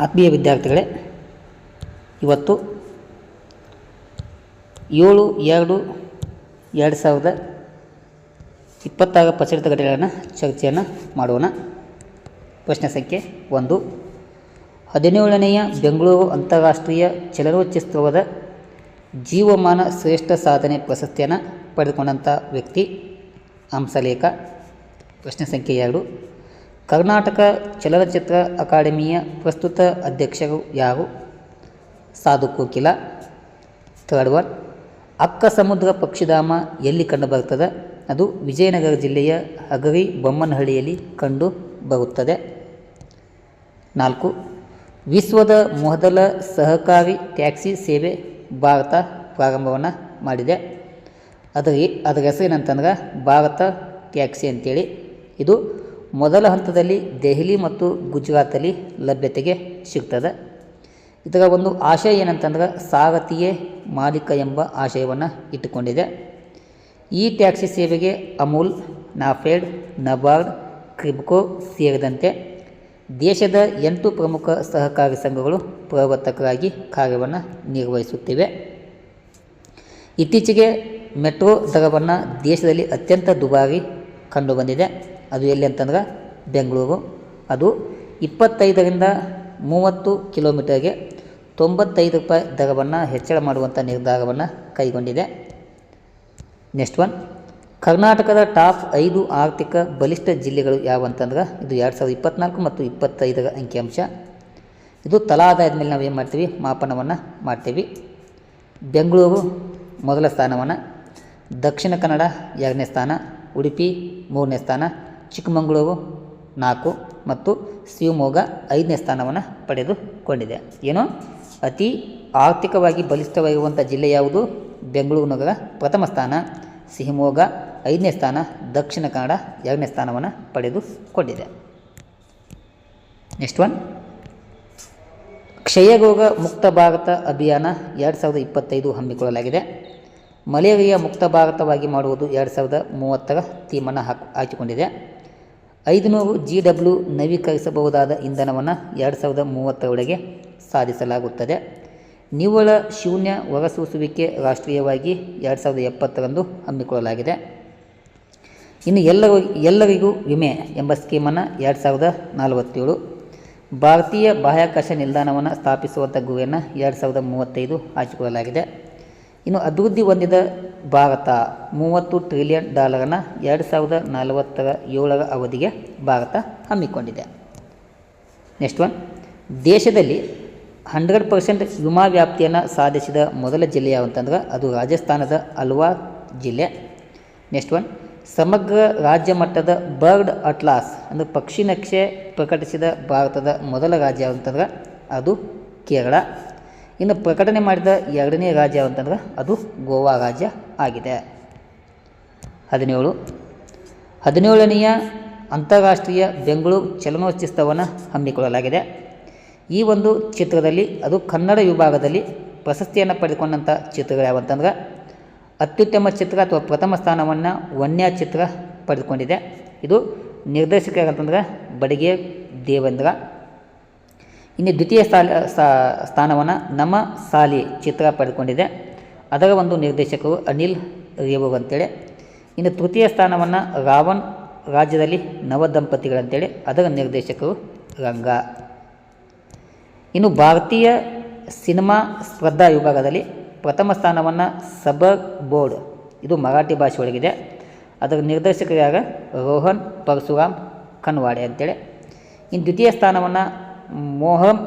ಆತ್ಮೀಯ ವಿದ್ಯಾರ್ಥಿಗಳೇ, ಇವತ್ತು 7/2/2026 ಪ್ರಚಲಿತ ಘಟನೆಗಳನ್ನು ಚರ್ಚೆಯನ್ನು ಮಾಡೋಣ. ಪ್ರಶ್ನೆ ಸಂಖ್ಯೆ 1. 17ನೆಯ ಬೆಂಗಳೂರು ಅಂತಾರಾಷ್ಟ್ರೀಯ ಚಲನಚಿತ್ರೋತ್ಸವದ ಜೀವಮಾನ ಶ್ರೇಷ್ಠ ಸಾಧನೆ ಪ್ರಶಸ್ತಿಯನ್ನು ಪಡೆದುಕೊಂಡಂಥ ವ್ಯಕ್ತಿ ಹಂಸಲೇಖ. ಪ್ರಶ್ನೆ ಸಂಖ್ಯೆ 2. ಕರ್ನಾಟಕ ಚಲನಚಿತ್ರ ಅಕಾಡೆಮಿಯ ಪ್ರಸ್ತುತ ಅಧ್ಯಕ್ಷರು ಯಾರು? ಸಾಧು ಕೋಕಿಲ. Third one. ಅಕ್ಕ ಸಮುದ್ರ ಪಕ್ಷಿಧಾಮ ಎಲ್ಲಿ ಕಂಡುಬರುತ್ತದೆ? ಅದು ವಿಜಯನಗರ ಜಿಲ್ಲೆಯ ಹಗರಿ ಬೊಮ್ಮನಹಳ್ಳಿಯಲ್ಲಿ ಕಂಡು ಬರುತ್ತದೆ. 4. ವಿಶ್ವದ ಮೊದಲ ಸಹಕಾರಿ ಟ್ಯಾಕ್ಸಿ ಸೇವೆ ಭಾರತ ಪ್ರಾರಂಭವನ್ನು ಮಾಡಿದೆ. ಅದರ ಹೆಸರೇನಂತಂದ್ರೆ ಭಾರತ ಟ್ಯಾಕ್ಸಿ ಅಂತೇಳಿ. ಇದು ಮೊದಲ ಹಂತದಲ್ಲಿ ದೆಹಲಿ ಮತ್ತು ಗುಜರಾತಲ್ಲಿ ಲಭ್ಯತೆಗೆ ಸಿಗ್ತದೆ. ಇದರ ಒಂದು ಆಶಯ ಏನಂತಂದ್ರೆ ಸಾರಥಿಯೇ ಮಾಲೀಕ ಎಂಬ ಆಶಯವನ್ನು ಇಟ್ಟುಕೊಂಡಿದೆ. ಈ ಟ್ಯಾಕ್ಸಿ ಸೇವೆಗೆ ಅಮೂಲ್, ನಾಫೆಡ್, ನಬಾರ್ಡ್, ಕ್ರಿಬ್ಕೋ ಸೇರಿದಂತೆ ದೇಶದ 8 ಪ್ರಮುಖ ಸಹಕಾರಿ ಸಂಘಗಳು ಪ್ರವರ್ತಕರಾಗಿ ಕಾರ್ಯವನ್ನು ನಿರ್ವಹಿಸುತ್ತಿವೆ. ಇತ್ತೀಚೆಗೆ ಮೆಟ್ರೋ ದರವನ್ನು ದೇಶದಲ್ಲಿ ಅತ್ಯಂತ ದುಬಾರಿ ಕಂಡುಬಂದಿದೆ. ಅದು ಎಲ್ಲಿ ಅಂತಂದ್ರೆ ಬೆಂಗಳೂರು. ಅದು 25ರಿಂದ 30 ಕಿಲೋಮೀಟರ್ಗೆ 95 ರೂಪಾಯಿ ದರವನ್ನು ಹೆಚ್ಚಳ ಮಾಡುವಂಥ ನಿರ್ಧಾರವನ್ನು ಕೈಗೊಂಡಿದೆ. Next one. ಕರ್ನಾಟಕದ ಟಾಪ್ 5 ಆರ್ಥಿಕ ಬಲಿಷ್ಠ ಜಿಲ್ಲೆಗಳು ಯಾವಂತಂದ್ರೆ ಇದು 2024 ಮತ್ತು 25ರ ಅಂಕಿಅಂಶ. ಇದು ತಲಾ ಆದಾಯದ ಮೇಲೆ ನಾವು ಏನು ಮಾಡ್ತೀವಿ, ಮಾಪನವನ್ನು ಮಾಡ್ತೀವಿ. ಬೆಂಗಳೂರು ಮೊದಲ ಸ್ಥಾನವನ್ನು, ದಕ್ಷಿಣ ಕನ್ನಡ 2ನೇ ಸ್ಥಾನ, ಉಡುಪಿ 3ನೇ ಸ್ಥಾನ, ಚಿಕ್ಕಮಗಳೂರು 4 ಮತ್ತು ಶಿವಮೊಗ್ಗ 5ನೇ ಸ್ಥಾನವನ್ನು ಪಡೆದುಕೊಂಡಿದೆ. ಏನು ಅತಿ ಆರ್ಥಿಕವಾಗಿ ಬಲಿಷ್ಠವಾಗಿರುವಂಥ ಜಿಲ್ಲೆ ಯಾವುದು? ಬೆಂಗಳೂರು ನಗರ ಪ್ರಥಮ ಸ್ಥಾನ, ಶಿವಮೊಗ್ಗ 5ನೇ ಸ್ಥಾನ, ದಕ್ಷಿಣ ಕನ್ನಡ 2ನೇ ಸ್ಥಾನವನ್ನು ಪಡೆದುಕೊಂಡಿದೆ. Next one. ಕ್ಷಯರೋಗ ಮುಕ್ತ ಭಾರತ ಅಭಿಯಾನ 2025 ಹಮ್ಮಿಕೊಳ್ಳಲಾಗಿದೆ. ಮಲೇರಿಯಾ ಮುಕ್ತ ಭಾರತವಾಗಿ ಮಾಡುವುದು 2030ರ ಥೀಮನ್ನು ಹಾಕಿಕೊಂಡಿದೆ. 500 GW ನವೀಕರಿಸಬಹುದಾದ ಇಂಧನವನ್ನು 2030ರೊಳಗೆ ಸಾಧಿಸಲಾಗುತ್ತದೆ. ನಿವ್ವಳ ಶೂನ್ಯ ಹೊರಸೂಸುವಿಕೆ ರಾಷ್ಟ್ರೀಯವಾಗಿ 2070ರಂದು ಹಮ್ಮಿಕೊಳ್ಳಲಾಗಿದೆ. ಇನ್ನು ಎಲ್ಲರಿಗೂ ವಿಮೆ ಎಂಬ ಸ್ಕೀಮನ್ನು 2047, ಭಾರತೀಯ ಬಾಹ್ಯಾಕಾಶ ನಿಲ್ದಾಣವನ್ನು ಸ್ಥಾಪಿಸುವಂಥ ಗುರಿಯನ್ನು 2035 ಹಾಕಿಕೊಳ್ಳಲಾಗಿದೆ. ಇನ್ನು ಅಭಿವೃದ್ಧಿ ಹೊಂದಿದ ಭಾರತ $30 ಟ್ರಿಲಿಯನ್ 2047ರ ಅವಧಿಗೆ ಭಾರತ ಹಮ್ಮಿಕೊಂಡಿದೆ. Next one. ದೇಶದಲ್ಲಿ 100% ವಿಮಾ ವ್ಯಾಪ್ತಿಯನ್ನು ಸಾಧಿಸಿದ ಮೊದಲ ಜಿಲ್ಲೆ ಯಾವಂತಂದ್ರೆ ಅದು ರಾಜಸ್ಥಾನದ ಅಲ್ವಾರ್ ಜಿಲ್ಲೆ. Next one. ಸಮಗ್ರ ರಾಜ್ಯ ಮಟ್ಟದ ಬರ್ಡ್ ಅಟ್ಲಾಸ್ ಅಂದರೆ ಪಕ್ಷಿ ನಕ್ಷೆ ಪ್ರಕಟಿಸಿದ ಭಾರತದ ಮೊದಲ ರಾಜ್ಯ ಯಾವಂತಂದ್ರೆ ಅದು ಕೇರಳ. ಇನ್ನು ಪ್ರಕಟಣೆ ಮಾಡಿದ 2ನೇ ರಾಜ್ಯ ಯಾವಂತಂದ್ರೆ ಅದು ಗೋವಾ ರಾಜ್ಯ ಆಗಿದೆ. 17ನೇಯ ಅಂತಾರಾಷ್ಟ್ರೀಯ ಬೆಂಗಳೂರು ಚಲನಚಿತ್ರೋತ್ಸವವನ್ನು ಹಮ್ಮಿಕೊಳ್ಳಲಾಗಿದೆ. ಈ ಒಂದು ಚಿತ್ರದಲ್ಲಿ ಅದು ಕನ್ನಡ ವಿಭಾಗದಲ್ಲಿ ಪ್ರಶಸ್ತಿಯನ್ನು ಪಡೆದುಕೊಂಡಂಥ ಚಿತ್ರಗಳು ಯಾವಂತಂದ್ರೆ ಅತ್ಯುತ್ತಮ ಚಿತ್ರ ಅಥವಾ ಪ್ರಥಮ ಸ್ಥಾನವನ್ನು ವನ್ಯ ಚಿತ್ರ ಪಡೆದುಕೊಂಡಿದೆ. ಇದು ನಿರ್ದೇಶಕರಂತಂದ್ರೆ ಬಡಿಗೆ ದೇವೇಂದ್ರ. ಇನ್ನು ದ್ವಿತೀಯ ಸ್ಥಾನವನ್ನು ನಮ್ಮ ಸಾಲಿ ಚಿತ್ರ ಪಡೆದುಕೊಂಡಿದೆ. ಅದರ ಒಂದು ನಿರ್ದೇಶಕರು ಅನಿಲ್ ರೇವೂರ್ ಅಂತೇಳಿ. ಇನ್ನು ತೃತೀಯ ಸ್ಥಾನವನ್ನು ರಾವಣ್ ರಾಜ್ಯದಲ್ಲಿ ನವದಂಪತಿಗಳಂತೇಳಿ ಅದರ ನಿರ್ದೇಶಕರು ರಂಗ. ಇನ್ನು ಭಾರತೀಯ ಸಿನಿಮಾ ಸ್ಪರ್ಧಾ ವಿಭಾಗದಲ್ಲಿ ಪ್ರಥಮ ಸ್ಥಾನವನ್ನು ಸಬರ್ ಬೋರ್ಡ್, ಇದು ಮರಾಠಿ ಭಾಷೆ ಒಳಗಿದೆ, ಅದರ ನಿರ್ದೇಶಕರು ಯಾರು? ರೋಹನ್ ಪರಶುರಾಮ್ ಕನ್ವಾಡೆ ಅಂತೇಳಿ. ಇನ್ನು ದ್ವಿತೀಯ ಸ್ಥಾನವನ್ನು ಮೋಹಮ್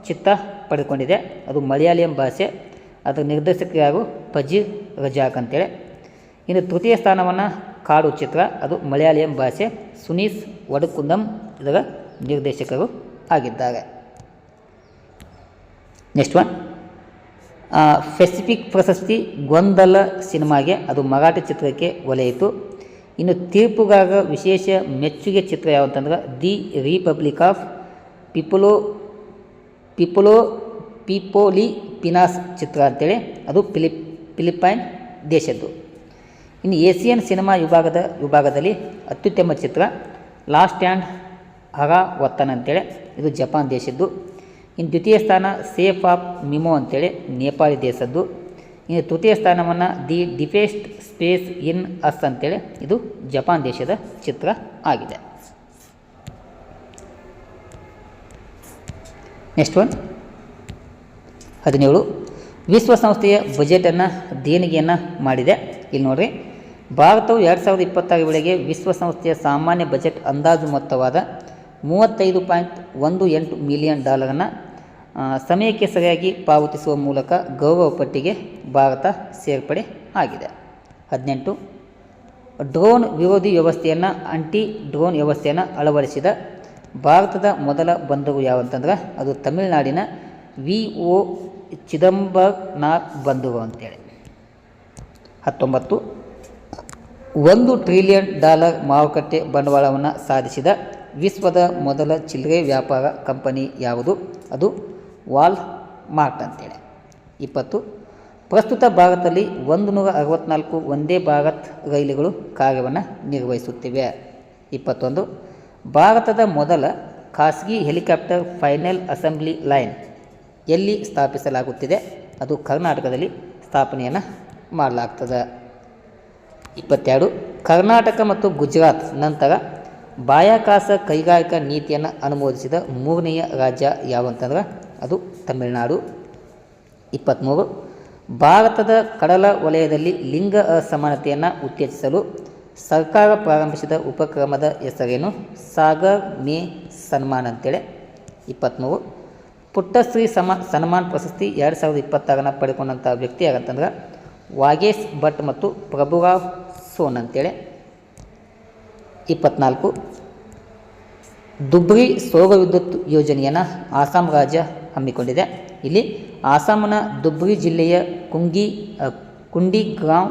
ಚಿತ್ತ ಪಡೆದುಕೊಂಡಿದೆ, ಅದು ಮಲಯಾಳಿಯಂ ಭಾಷೆ, ಅದರ ನಿರ್ದೇಶಕರು ಯಾರು? ಫಜೀರ್ ರಜಾಕ್ ಅಂತೇಳಿ. ಇನ್ನು ತೃತೀಯ ಸ್ಥಾನವನ್ನು ಕಾಡು ಚಿತ್ರ, ಅದು ಮಲಯಾಳಿಯಂ ಭಾಷೆ, ಸುನೀಸ್ ವಡಕುಂದಂ ಇದರ ನಿರ್ದೇಶಕರು ಆಗಿದ್ದಾರೆ. Next one. ಪೆಸಿಫಿಕ್ ಪ್ರಶಸ್ತಿ ಗೊಂದಲ ಸಿನಿಮಾಗೆ, ಅದು ಮರಾಠಿ ಚಿತ್ರಕ್ಕೆ ಒಲೆಯಿತು. ಇನ್ನು ತೀರ್ಪುಗಾರರ ವಿಶೇಷ ಮೆಚ್ಚುಗೆ ಚಿತ್ರ ಯಾವಂತಂದ್ರೆ ದಿ ರಿಪಬ್ಲಿಕ್ ಆಫ್ ಪಿಪೋಲಿಪಿನಾಸ್ ಚಿತ್ರ ಅಂತೇಳಿ, ಅದು ಫಿಲಿಪೈನ್ ದೇಶದ್ದು. ಇನ್ನು ಏಷಿಯನ್ ಸಿನಿಮಾ ವಿಭಾಗದಲ್ಲಿ ಅತ್ಯುತ್ತಮ ಚಿತ್ರ ಲಾಸ್ಟ್ ಆ್ಯಂಡ್ ಹರಾ ವತನ್ ಅಂತೇಳಿ, ಇದು ಜಪಾನ್ ದೇಶದ್ದು. ಇನ್ನು ದ್ವಿತೀಯ ಸ್ಥಾನ ಸೇಫ್ ಆಫ್ ಮಿಮೋ ಅಂತೇಳಿ ನೇಪಾಳಿ ದೇಶದ್ದು. ಇನ್ನು ತೃತೀಯ ಸ್ಥಾನವನ್ನು ದಿ ಡಿಫೆಸ್ಟ್ ಸ್ಪೇಸ್ ಇನ್ ಅಸ್ ಅಂತೇಳಿ ಇದು ಜಪಾನ್ ದೇಶದ ಚಿತ್ರ ಆಗಿದೆ. ನೆಕ್ಸ್ಟ್ ಒನ್ 17 ವಿಶ್ವಸಂಸ್ಥೆಯ ಬಜೆಟನ್ನು ದೇಣಿಗೆಯನ್ನು ಮಾಡಿದೆ. ಇಲ್ಲಿ ನೋಡಿರಿ, ಭಾರತವು 2026 ವೇಳೆಗೆ ವಿಶ್ವಸಂಸ್ಥೆಯ ಸಾಮಾನ್ಯ ಬಜೆಟ್ ಅಂದಾಜು ಮೊತ್ತವಾದ $35.18 ಮಿಲಿಯನ್ ಸಮಯಕ್ಕೆ ಸರಿಯಾಗಿ ಪಾವತಿಸುವ ಮೂಲಕ ಗೌರವ ಪಟ್ಟಿಗೆ ಭಾರತ ಸೇರ್ಪಡೆ ಆಗಿದೆ. 18 ಡ್ರೋನ್ ವಿರೋಧಿ ವ್ಯವಸ್ಥೆಯನ್ನು ಆಂಟಿ ಡ್ರೋನ್ ವ್ಯವಸ್ಥೆಯನ್ನು ಅಳವಡಿಸಿದ ಭಾರತದ ಮೊದಲ ಬಂದರು ಯಾವಂತಂದ್ರೆ ಅದು ತಮಿಳುನಾಡಿನ ವಿ.ಒ. ಚಿದಂಬರನಾರ್ ಬಂದರು ಅಂತೇಳಿ. 19 $1 ಟ್ರಿಲಿಯನ್ ಮಾರುಕಟ್ಟೆ ಬಂಡವಾಳವನ್ನು ಸಾಧಿಸಿದ ವಿಶ್ವದ ಮೊದಲ ಚಿಲ್ಲರೆ ವ್ಯಾಪಾರ ಕಂಪನಿ ಯಾವುದು? ಅದು ವಾಲ್ಮಾರ್ಟ್ ಅಂತೇಳಿ. 20 ಪ್ರಸ್ತುತ ಭಾರತದಲ್ಲಿ 164 ವಂದೇ ಭಾರತ್ ರೈಲುಗಳು ಕಾರ್ಯವನ್ನು ನಿರ್ವಹಿಸುತ್ತಿವೆ. 21 ಭಾರತದ ಮೊದಲ ಖಾಸಗಿ ಹೆಲಿಕಾಪ್ಟರ್ ಫೈನಲ್ ಅಸೆಂಬ್ಲಿ ಲೈನ್ ಎಲ್ಲಿ ಸ್ಥಾಪಿಸಲಾಗುತ್ತಿದೆ? ಅದು ಕರ್ನಾಟಕದಲ್ಲಿ ಸ್ಥಾಪನೆಯನ್ನು ಮಾಡಲಾಗ್ತದೆ. 22 ಕರ್ನಾಟಕ ಮತ್ತು ಗುಜರಾತ್ ನಂತರ ಬಾಹ್ಯಾಕಾಶ ಕೈಗಾರಿಕಾ ನೀತಿಯನ್ನು ಅನುಮೋದಿಸಿದ ಮೂರನೆಯ ರಾಜ್ಯ ಯಾವಂತಂದ್ರೆ ಅದು ತಮಿಳುನಾಡು. 23 ಭಾರತದ ಕಡಲ ವಲಯದಲ್ಲಿ ಲಿಂಗ ಅಸಮಾನತೆಯನ್ನು ಉತ್ತೇಜಿಸಲು ಸರ್ಕಾರ ಪ್ರಾರಂಭಿಸಿದ ಉಪಕ್ರಮದ ಹೆಸರೇನು? ಸಾಗರ್ ಮೇ ಸನ್ಮಾನ್ ಅಂತೇಳಿ. 23 ಪುಟ್ಟಶ್ರೀ ಸನ್ಮಾನ್ ಪ್ರಶಸ್ತಿ 2026 ಪಡ್ಕೊಂಡಂಥ ವ್ಯಕ್ತಿ ಯಾರಂತಂದ್ರೆ ವಾಗೇಶ್ ಭಟ್ ಮತ್ತು ಪ್ರಭುರಾವ್ ಸೋನ್ ಅಂತೇಳಿ. 24 ಧುಬ್ರಿ ಸೌರ ವಿದ್ಯುತ್ ಯೋಜನೆಯನ್ನು ಆಸಾಂ ರಾಜ್ಯ ಹಮ್ಮಿಕೊಂಡಿದೆ. ಇಲ್ಲಿ ಆಸಾಂನ ಧುಬ್ರಿ ಜಿಲ್ಲೆಯ ಕುಂಡಿಗ್ರಾಮ್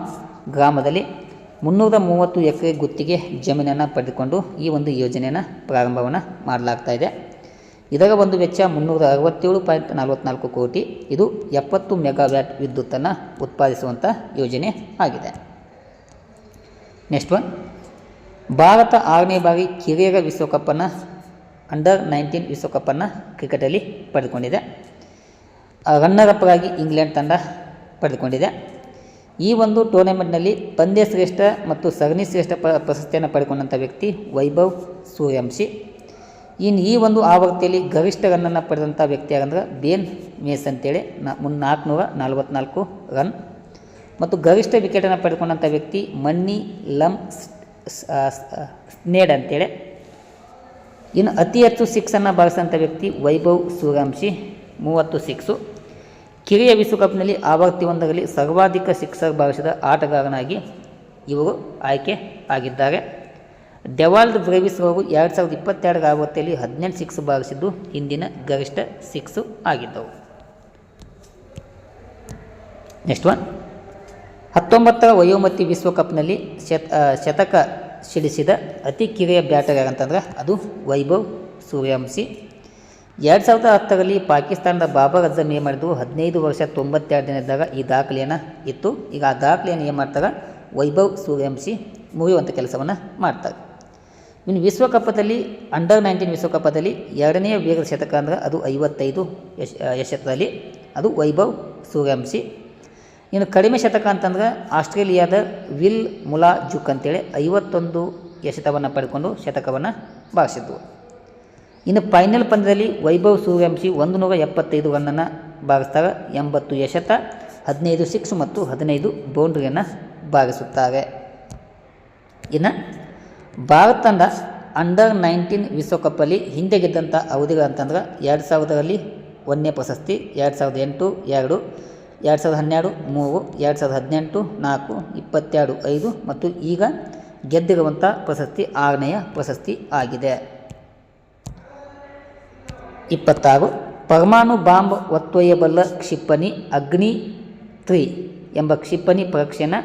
ಗ್ರಾಮದಲ್ಲಿ 330 ಎಕರೆ ಗುತ್ತಿಗೆ ಜಮೀನನ್ನು ಪಡೆದುಕೊಂಡು ಈ ಒಂದು ಯೋಜನೆಯನ್ನು ಪ್ರಾರಂಭವನ್ನು ಮಾಡಲಾಗ್ತಾ ಇದೆ. ಇದರ ಒಂದು ವೆಚ್ಚ $367.44 ಕೋಟಿ. ಇದು 70 ಮೆಗಾವ್ಯಾಟ್ ವಿದ್ಯುತ್ತನ್ನು ಉತ್ಪಾದಿಸುವಂಥ ಯೋಜನೆ ಆಗಿದೆ. ನೆಕ್ಸ್ಟ್ ಒನ್ ಭಾರತ 6ನೇ ಬಾರಿ ಕಿರಿಯರ ವಿಶ್ವಕಪ್ಪನ್ನು ಅಂಡರ್-19 ವಿಶ್ವಕಪ್ಪನ್ನು ಕ್ರಿಕೆಟಲ್ಲಿ ಪಡೆದುಕೊಂಡಿದೆ. ರನ್ನರ್ ಅಪ್ ಆಗಿ ಇಂಗ್ಲೆಂಡ್ ತಂಡ ಪಡೆದುಕೊಂಡಿದೆ. ಈ ಒಂದು ಟೂರ್ನಮೆಂಟ್ನಲ್ಲಿ ಪಂದ್ಯ ಶ್ರೇಷ್ಠ ಮತ್ತು ಸರಣಿ ಶ್ರೇಷ್ಠ ಪ್ರಶಸ್ತಿಯನ್ನು ಪಡೆದುಕೊಂಡಂಥ ವ್ಯಕ್ತಿ ವೈಭವ್ ಸೂರ್ಯವಂಶಿ. ಇನ್ನು ಈ ಒಂದು ಆವೃತ್ತಿಯಲ್ಲಿ ಗರಿಷ್ಠ ರನ್ನನ್ನು ಪಡೆದಂಥ ವ್ಯಕ್ತಿ ಯಾರಂದ್ರೆ ಬೇನ್ ಮೇಸ್ ಅಂತೇಳಿ 444 ರನ್ ಮತ್ತು ಗರಿಷ್ಠ ವಿಕೆಟನ್ನು ಪಡೆದುಕೊಂಡಂಥ ವ್ಯಕ್ತಿ ಮನ್ನಿ ಲಮ್ ಸ್ನೇಡ್ ಅಂತೇಳಿ. ಇನ್ನು ಅತಿ ಹೆಚ್ಚು ಸಿಕ್ಸನ್ನು ಬಾರಿಸಿದಂಥ ವ್ಯಕ್ತಿ ವೈಭವ್ ಸೂರ್ಯವಂಶಿ 30 ಸಿಕ್ಸು. ಕಿರಿಯ ವಿಶ್ವಕಪ್ನಲ್ಲಿ ಆವೃತ್ತಿ ಒಂದರಲ್ಲಿ ಸರ್ವಾಧಿಕ ಸಿಕ್ಸರ್ ಬಾರಿಸಿದ ಆಟಗಾರನಾಗಿ ಇವರು ಆಯ್ಕೆ ಆಗಿದ್ದಾರೆ. ಡೆವಾಲ್ಡ್ ಬ್ರೇವಿಸ್ ಅವರು 2022 ಆವೃತ್ತಿಯಲ್ಲಿ 18 ಸಿಕ್ಸ್ ಬಾರಿಸಿದ್ದು ಹಿಂದಿನ ಗರಿಷ್ಠ ಸಿಕ್ಸು ಆಗಿದ್ದವು. ನೆಕ್ಸ್ಟ್ ಒನ್ 19ರ ವಯೋಮಿತಿ ವಿಶ್ವಕಪ್ನಲ್ಲಿ ಶತಕ ಸಿಡಿಸಿದ ಅತಿ ಕಿರಿಯ ಬ್ಯಾಟರ್ ಯಾರಂತಂದ್ರೆ ಅದು ವೈಭವ್ ಸೂರ್ಯವಂಶಿ. 2010ರಲ್ಲಿ ಪಾಕಿಸ್ತಾನದ ಬಾಬರ್ ಅಜಮ್ ಏನು ಮಾಡಿದ್ರು 15 ವರ್ಷ 92 ದಿನದಾಗ ಈ ದಾಖಲೆಯನ್ನು ಇತ್ತು. ಈಗ ಆ ದಾಖಲೆಯನ್ನು ಏನು ಮಾಡ್ತಾರೆ ವೈಭವ್ ಸೂರ್ಯವಂಶಿ ಮುಗಿಯುವಂಥ ಕೆಲಸವನ್ನು ಮಾಡ್ತಾರೆ. ಇನ್ನು ವಿಶ್ವಕಪ್ಪದಲ್ಲಿ ಅಂಡರ್-19 ವಿಶ್ವಕಪ್ಪದಲ್ಲಿ 2ನೇ ವೇಗದ ಶತಕ ಅಂದ್ರೆ ಅದು 55 ಎಸೆತದಲ್ಲಿ ಅದು ವೈಭವ್ ಸೂರ್ಯವಂಶಿ. ಇನ್ನು ಕಡಿಮೆ ಶತಕ ಅಂತಂದ್ರೆ ಆಸ್ಟ್ರೇಲಿಯಾದ ವಿಲ್ ಮುಲಾಜುಕ್ ಅಂತೇಳಿ 51 ಎಸೆತವನ್ನು ಪಡೆದುಕೊಂಡು ಶತಕವನ್ನು ಬಾರಿಸಿದ್ವು. ಇನ್ನು ಫೈನಲ್ ಪಂದ್ಯದಲ್ಲಿ ವೈಭವ್ ಸೂರ್ಯವಂಶಿ 175 ರನ್ನನ್ನು ಬಾರಿಸ್ತಾರೆ. 80 ಎಸೆತ, 15 ಸಿಕ್ಸ್ ಮತ್ತು 15 ಬೌಂಡ್ರಿಯನ್ನು ಬಾರಿಸುತ್ತಾರೆ. ಇನ್ನು ಭಾರತ ತಂಡ ಅಂಡರ್-19 ವಿಶ್ವಕಪ್ಪಲ್ಲಿ ಹಿಂದೆ ಗೆದ್ದಂಥ ಅವಧಿಗಳಂತಂದ್ರೆ 2000ರಲ್ಲಿ 1ನೇ ಪ್ರಶಸ್ತಿ, 2008 2, 2012 3, 2018 4, 22 5 ಮತ್ತು ಈಗ ಗೆದ್ದಿರುವಂಥ ಪ್ರಶಸ್ತಿ 6ನೇಯ ಪ್ರಶಸ್ತಿ ಆಗಿದೆ. 26 ಪರಮಾಣು ಬಾಂಬ್ ಹೊತ್ತೊಯ್ಯಬಲ್ಲ ಕ್ಷಿಪಣಿ ಅಗ್ನಿ-3 ಎಂಬ ಕ್ಷಿಪಣಿ ಪರೀಕ್ಷೆಯನ್ನು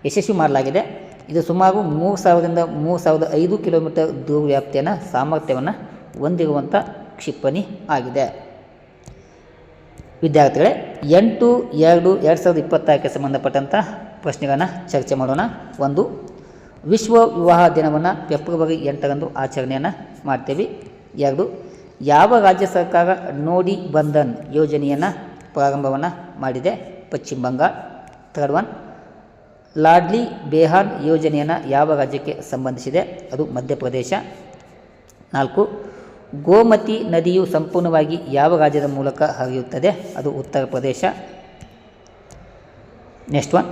ಯಶಸ್ವಿ ಮಾಡಲಾಗಿದೆ. ಇದು ಸುಮಾರು 3000ರಿಂದ 3005 ಕಿಲೋಮೀಟರ್ ದೂರ ವ್ಯಾಪ್ತಿಯನ್ನು ಸಾಮರ್ಥ್ಯವನ್ನು ಹೊಂದಿರುವಂಥ ಕ್ಷಿಪಣಿ ಆಗಿದೆ. ವಿದ್ಯಾರ್ಥಿಗಳೇ 8/2/2024ಕ್ಕೆ ಸಂಬಂಧಪಟ್ಟಂಥ ಪ್ರಶ್ನೆಗಳನ್ನು ಚರ್ಚೆ ಮಾಡೋಣ. 1 ವಿಶ್ವ ವಿವಾಹ ದಿನವನ್ನು ಫೆಬ್ರವರಿ 8ರಂದು ಆಚರಣೆಯನ್ನು ಮಾಡ್ತೇವೆ. 2 ಯಾವ ರಾಜ್ಯ ಸರ್ಕಾರ ನೋಡಿ ಬಂಧನ್ ಯೋಜನೆಯನ್ನು ಪ್ರಾರಂಭವನ್ನು ಮಾಡಿದೆ? ಪಶ್ಚಿಮ ಬಂಗಾಳ. ಥರ್ಡ್ ಒನ್, ಲಾಡ್ಲಿ ಬೇಹಾನ್ ಯೋಜನೆಯನ್ನು ಯಾವ ರಾಜ್ಯಕ್ಕೆ ಸಂಬಂಧಿಸಿದೆ? ಅದು ಮಧ್ಯಪ್ರದೇಶ. 4, ಗೋಮತಿ ನದಿಯು ಸಂಪೂರ್ಣವಾಗಿ ಯಾವ ರಾಜ್ಯದ ಮೂಲಕ ಹರಿಯುತ್ತದೆ? ಅದು ಉತ್ತರ ಪ್ರದೇಶ. ನೆಕ್ಸ್ಟ್ ಒನ್,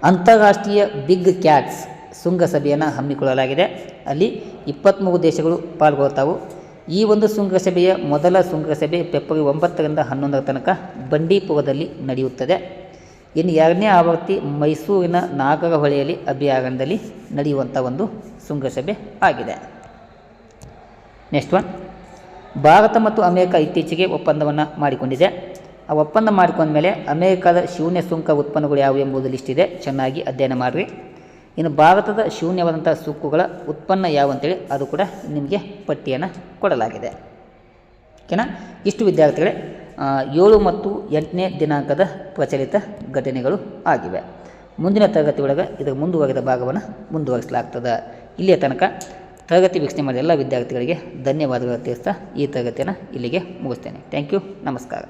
ಅಂತಾರಾಷ್ಟ್ರೀಯ ಬಿಗ್ ಕ್ಯಾಟ್ಸ್ ಶೃಂಗಸಭೆಯನ್ನು ಹಮ್ಮಿಕೊಳ್ಳಲಾಗಿದೆ. ಅಲ್ಲಿ 23 ದೇಶಗಳು ಪಾಲ್ಗೊಳ್ತಾವು. ಈ ಒಂದು ಶೃಂಗಸಭೆಯ ಮೊದಲ ಶೃಂಗಸಭೆ ಫೆಬ್ರವರಿ 9ರಿಂದ 11 ತನಕ ಬಂಡೀಪುರದಲ್ಲಿ ನಡೆಯುತ್ತದೆ. ಇನ್ನು 2ನೇ ಆವೃತ್ತಿ ಮೈಸೂರಿನ ನಾಗರಹೊಳೆಯಲ್ಲಿ ಅಭಯಾರಣ್ಯದಲ್ಲಿ ನಡೆಯುವಂಥ ಒಂದು ಶೃಂಗಸಭೆ ಆಗಿದೆ. ನೆಕ್ಸ್ಟ್ ಒನ್, ಭಾರತ ಮತ್ತು ಅಮೆರಿಕ ಇತ್ತೀಚೆಗೆ ಒಪ್ಪಂದವನ್ನು ಮಾಡಿಕೊಂಡಿದೆ. ಆ ಒಪ್ಪಂದ ಮಾಡಿಕೊಂಡ ಮೇಲೆ ಅಮೆರಿಕದ ಶೂನ್ಯ ಸುಂಕ ಉತ್ಪನ್ನಗಳು ಯಾವುವು ಎಂಬುದು ಲಿಸ್ಟ್ ಇದೆ, ಚೆನ್ನಾಗಿ ಅಧ್ಯಯನ ಮಾಡಿರಿ. ಇನ್ನು ಭಾರತದ ಶೂನ್ಯವಾದಂಥ ಸುಂಕಗಳ ಉತ್ಪನ್ನ ಯಾವ ಅಂತೇಳಿ ಅದು ಕೂಡ ನಿಮಗೆ ಪಟ್ಟಿಯನ್ನು ಕೊಡಲಾಗಿದೆ. ಓಕೆನಾ? ಇಷ್ಟು ವಿದ್ಯಾರ್ಥಿಗಳೇ 7 ಮತ್ತು 8ನೇ ದಿನಾಂಕದ ಪ್ರಚಲಿತ ಘಟನೆಗಳು ಆಗಿವೆ. ಮುಂದಿನ ತರಗತಿ ಒಳಗೆ ಇದರ ಮುಂದುವರೆದ ಭಾಗವನ್ನು ಮುಂದುವರಿಸಲಾಗ್ತದೆ. ಇಲ್ಲಿಯ ತನಕ ತರಗತಿ ವೀಕ್ಷಣೆ ಮಾಡಿದ ಎಲ್ಲ ವಿದ್ಯಾರ್ಥಿಗಳಿಗೆ ಧನ್ಯವಾದಗಳು ತಿಳಿಸ್ತಾ ಈ ತರಗತಿಯನ್ನು ಇಲ್ಲಿಗೆ ಮುಗಿಸ್ತೇನೆ. Thank you. ನಮಸ್ಕಾರ.